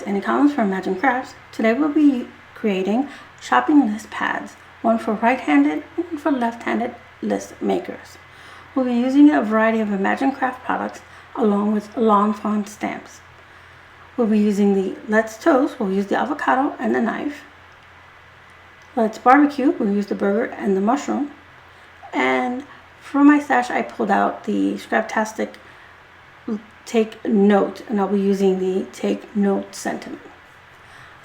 Any comments from Imagine Crafts? Today we'll be creating shopping list pads, one for right-handed and one for left-handed list makers. We'll be using a variety of Imagine Craft products along with lawn fawn stamps. We'll be using the Let's Toast, we'll use the avocado and the knife. Let's Barbecue, we'll use the burger and the mushroom. And from my stash I pulled out the Scraptastic Take Note, and I'll be using the Take Note sentiment.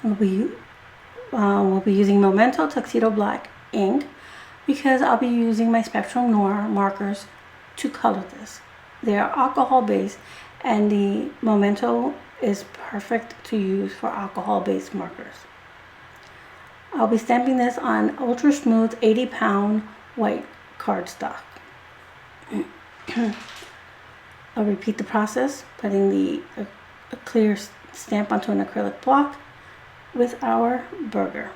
We'll be using Memento Tuxedo Black ink because I'll be using my Spectrum Noir markers to color this. They are alcohol based, and the Memento is perfect to use for alcohol based markers. I'll be stamping this on ultra smooth 80-pound white cardstock. I'll repeat the process, putting a clear stamp onto an acrylic block with our burger.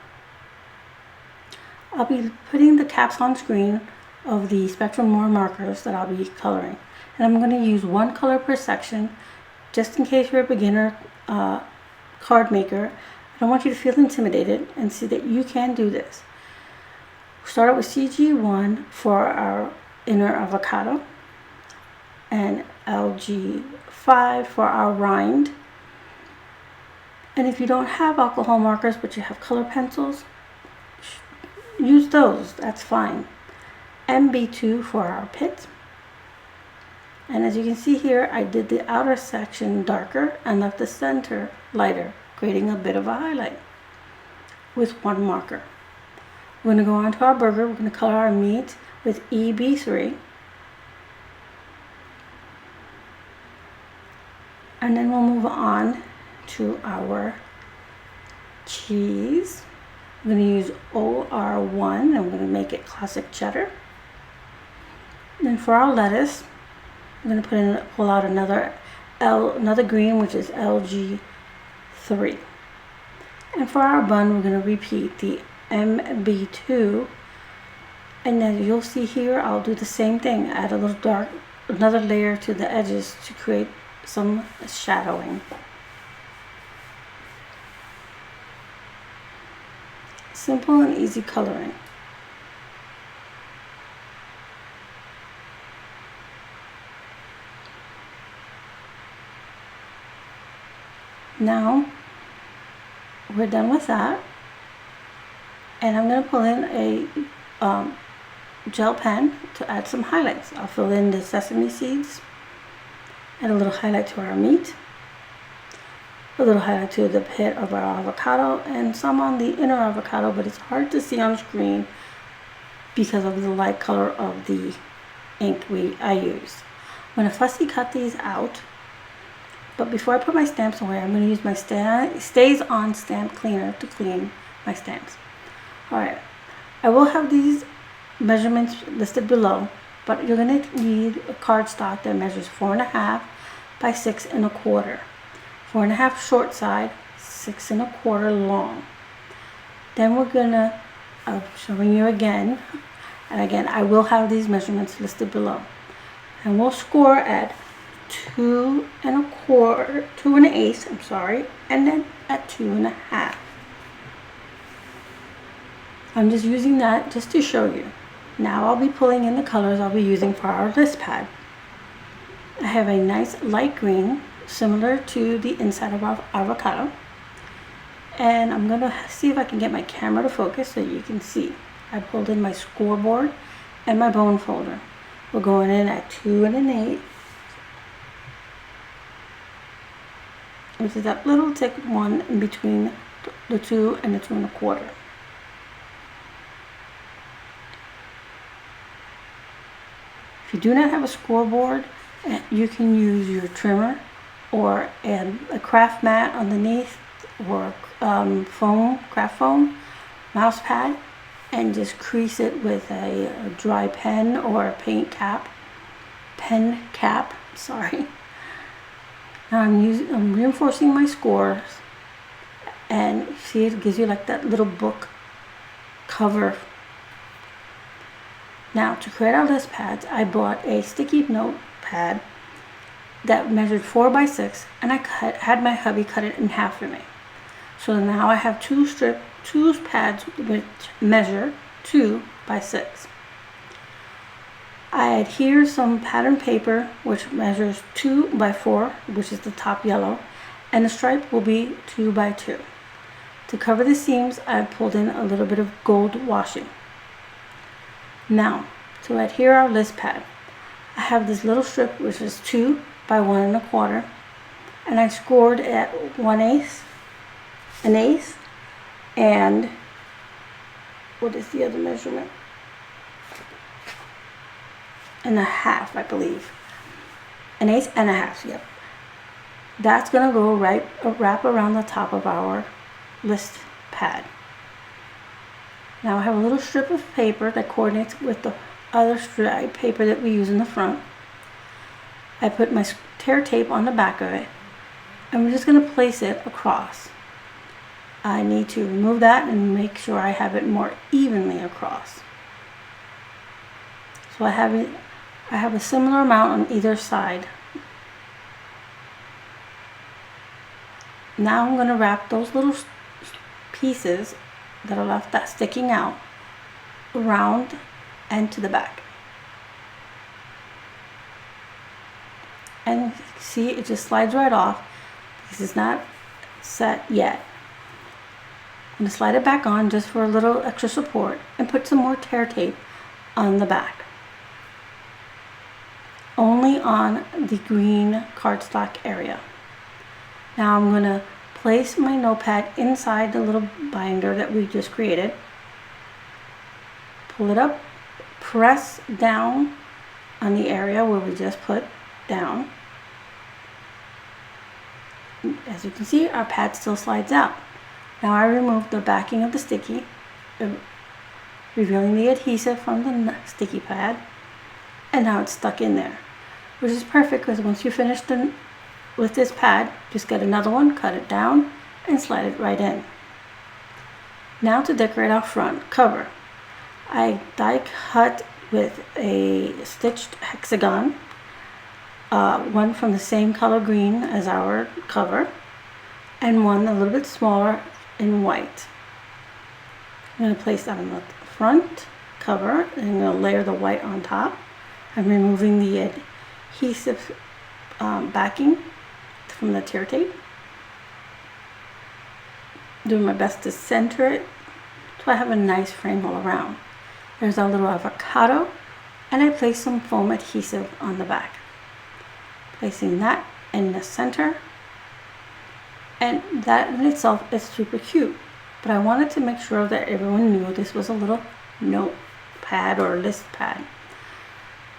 I'll be putting the caps on screen of the Spectrum Noir markers that I'll be coloring. And I'm going to use one color per section, just in case you're a beginner card maker. I don't want you to feel intimidated, and see that you can do this. Start out with CG1 for our inner avocado, and LG5 for our rind. And if you don't have alcohol markers but you have color pencils, use those, that's fine. MB2 for our pit. And as you can see here, I did the outer section darker and left the center lighter, creating a bit of a highlight with one marker. We're going to go on to our burger. We're going to color our meat with EB3. And then we'll move on to our cheese. I'm going to use OR1, and I'm going to make it classic cheddar. And then for our lettuce, I'm going to pull out another green, which is LG3. And for our bun, we're going to repeat the MB2. And as you'll see here, I'll do the same thing. Add a little another layer to the edges to create some shadowing. Simple and easy coloring. Now we're done with that, and I'm going to pull in a gel pen to add some highlights. I'll fill in the sesame seeds, add a little highlight to our meat, a little highlight to the pit of our avocado, and some on the inner avocado, but it's hard to see on screen because of the light color of the ink I used. I'm going to fussy cut these out, but before I put my stamps away, I'm going to use my Stays On stamp cleaner to clean my stamps. Alright, I will have these measurements listed below, but you're going to need a cardstock that measures 4.5 by 6 1/4. 4.5 short side, 6 1/4 long. Then we're gonna, I'm showing you again, and again I will have these measurements listed below. And we'll score at 2 1/8, I'm sorry, and then at 2.5. I'm just using that just to show you. Now I'll be pulling in the colors I'll be using for our list pad. I have a nice light green, similar to the inside of our avocado. And I'm going to see if I can get my camera to focus so you can see. I pulled in my scoreboard and my bone folder. We're going in at 2 1/8, which is that little thick one in between the 2 and the 2 1/4. If you do not have a scoreboard, you can use your trimmer or a craft mat underneath, or craft foam mouse pad, and just crease it with a dry pen or a pen cap. Sorry. Now I'm reinforcing my scores, and see, it gives you like that little book cover. Now to create our list pads, I bought a sticky note pad that measured 4 by 6, and I had my hubby cut it in half for me. So now I have two pads which measure 2 by 6. I adhere some pattern paper which measures 2 by 4, which is the top yellow, and the stripe will be 2 by 2. To cover the seams, I pulled in a little bit of gold washing. Now, to adhere our list pad, I have this little strip which is 2 by 1 1/4, and I scored at 1/8, an eighth, and what is the other measurement? And a half, I believe. An eighth and a half, yep. That's gonna go wrap around the top of our list pad. Now I have a little strip of paper that coordinates with the other strip paper that we use in the front. I put my tear tape on the back of it, and we're just going to place it across. I need to remove that and make sure I have it more evenly across. So I have a similar amount on either side. Now I'm going to wrap those little pieces that are left sticking out around and to the back. And see, it just slides right off because it's not set yet. I'm going to slide it back on just for a little extra support and put some more tear tape on the back. Only on the green cardstock area. Now I'm going to place my notepad inside the little binder that we just created. Pull it up, press down on the area where we just put down. As you can see, our pad still slides out. Now I removed the backing of the sticky, revealing the adhesive from the sticky pad, and now it's stuck in there, which is perfect because once you finish with this pad, just get another one, cut it down, and slide it right in. Now to decorate our front cover. I die cut with a stitched hexagon, one from the same color green as our cover, and one a little bit smaller in white. I'm going to place that on the front cover, and I'm going to layer the white on top. I'm removing the adhesive backing from the tear tape. Doing my best to center it so I have a nice frame all around. There's our little avocado, and I place some foam adhesive on the back. Placing that in the center, and that in itself is super cute, but I wanted to make sure that everyone knew this was a little notepad or list pad.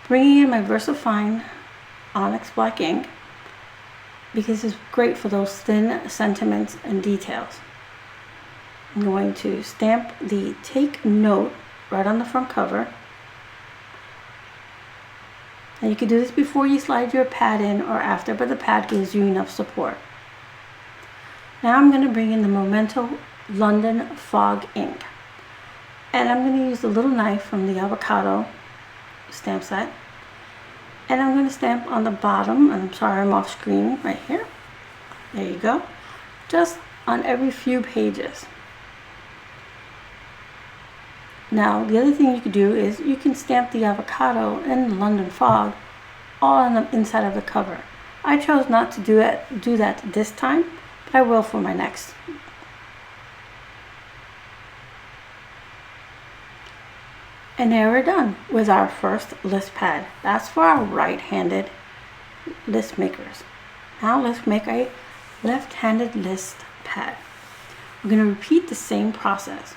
Bringing in my VersaFine Onyx black ink because it's great for those thin sentiments and details. I'm going to stamp the take note right on the front cover. And you can do this before you slide your pad in or after, but the pad gives you enough support. Now I'm going to bring in the Memento London Fog ink. And I'm going to use the little knife from the avocado stamp set. And I'm going to stamp on the bottom, and I'm sorry I'm off screen right here. There you go. Just on every few pages. Now the other thing you could do is you can stamp the avocado and the London Fog all on the inside of the cover. I chose not to do that this time, but I will for my next. And there we're done with our first list pad. That's for our right-handed list makers. Now let's make a left-handed list pad. We're going to repeat the same process.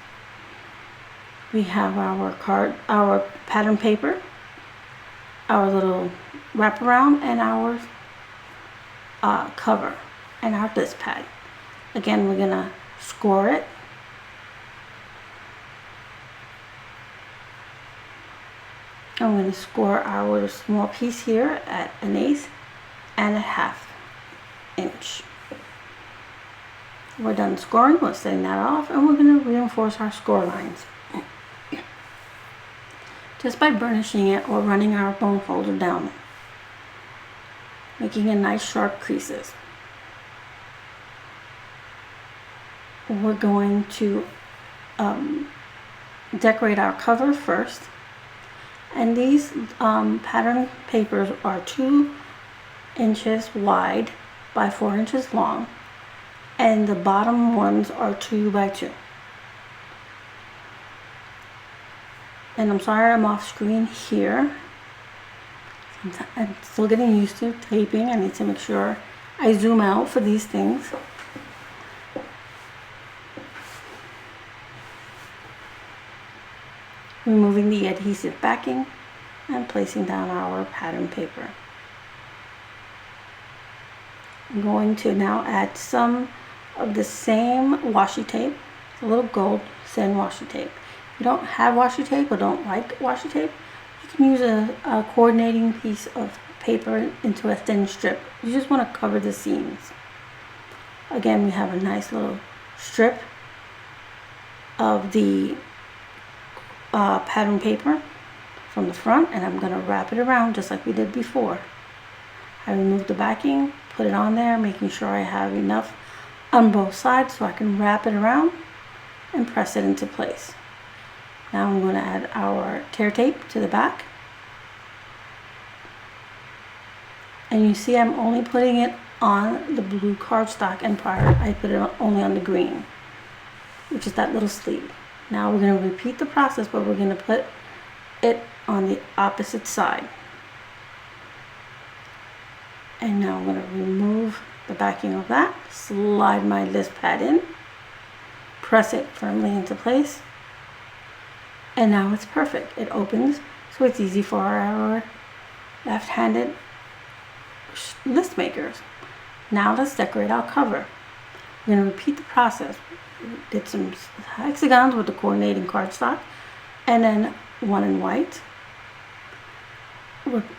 We have our pattern paper, our little wraparound, and our cover, and our list pad. Again, we're going to score it. I'm going to score our little small piece here at 1/8 and 1/2 inch. We're done scoring. We're setting that off, and we're going to reinforce our score lines just by burnishing it or running our bone folder down it, making a nice sharp creases. we're going to decorate our cover first. And these pattern papers are 2 inches wide by 4 inches long, and the bottom ones are 2 by 2. And I'm sorry I'm off screen here. I'm still getting used to taping. I need to make sure I zoom out for these things. Removing the adhesive backing and placing down our pattern paper. I'm going to now add some of the same washi tape, a little gold sand washi tape. If you don't have washi tape or don't like washi tape, you can use a coordinating piece of paper into a thin strip. You just want to cover the seams. Again, we have a nice little strip of the pattern paper from the front, and I'm going to wrap it around just like we did before. I removed the backing, put it on there, making sure I have enough on both sides so I can wrap it around and press it into place. Now I'm going to add our tear tape to the back. And you see I'm only putting it on the blue cardstock, and prior I put it only on the green, which is that little sleeve. Now we're going to repeat the process, but we're going to put it on the opposite side. And now I'm going to remove the backing of that, slide my list pad in, press it firmly into place, and now it's perfect. It opens, so it's easy for our left-handed list makers. Now let's decorate our cover. We're going to repeat the process. We did some hexagons with the coordinating cardstock, and then one in white.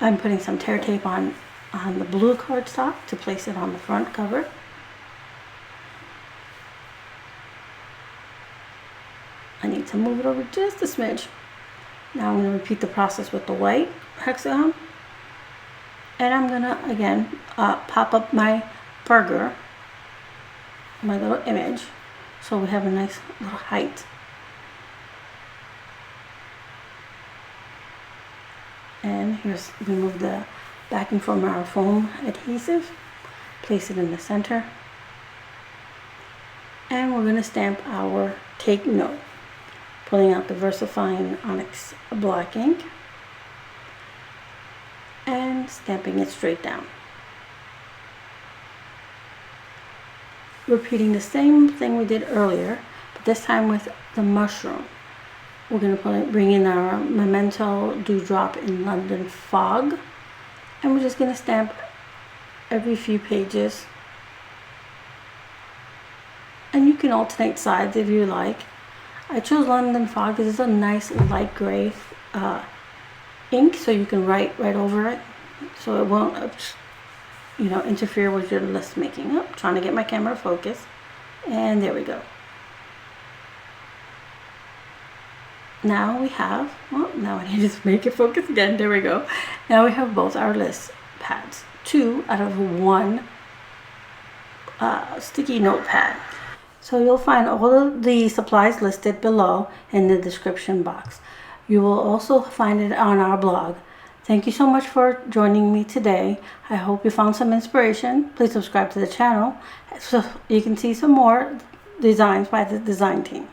I'm putting some tear tape on the blue cardstock to place it on the front cover. I need to move it over just a smidge. Now I'm going to repeat the process with the white hexagon. And I'm going to, again, pop up my burger, my little image, so we have a nice little height. And here's, remove the backing from our foam adhesive, place it in the center, and we're going to stamp our take note, pulling out the VersaFine Onyx black ink and stamping it straight down. Repeating the same thing we did earlier, but this time with the mushroom. We're going to bring in our Memento Dewdrop in London Fog, and we're just going to stamp every few pages. And you can alternate sides if you like. I chose London Fog because it's a nice light gray ink, so you can write right over it, so it won't interfere with your list making. Trying to get my camera focused, and there we go. Now we have, now I need to make it focus again. There we go. Now we have both our list pads, 2 out of 1 sticky notepad. So you'll find all of the supplies listed below in the description box. You will also find it on our blog. Thank you so much for joining me today. I hope you found some inspiration. Please subscribe to the channel so you can see some more designs by the design team.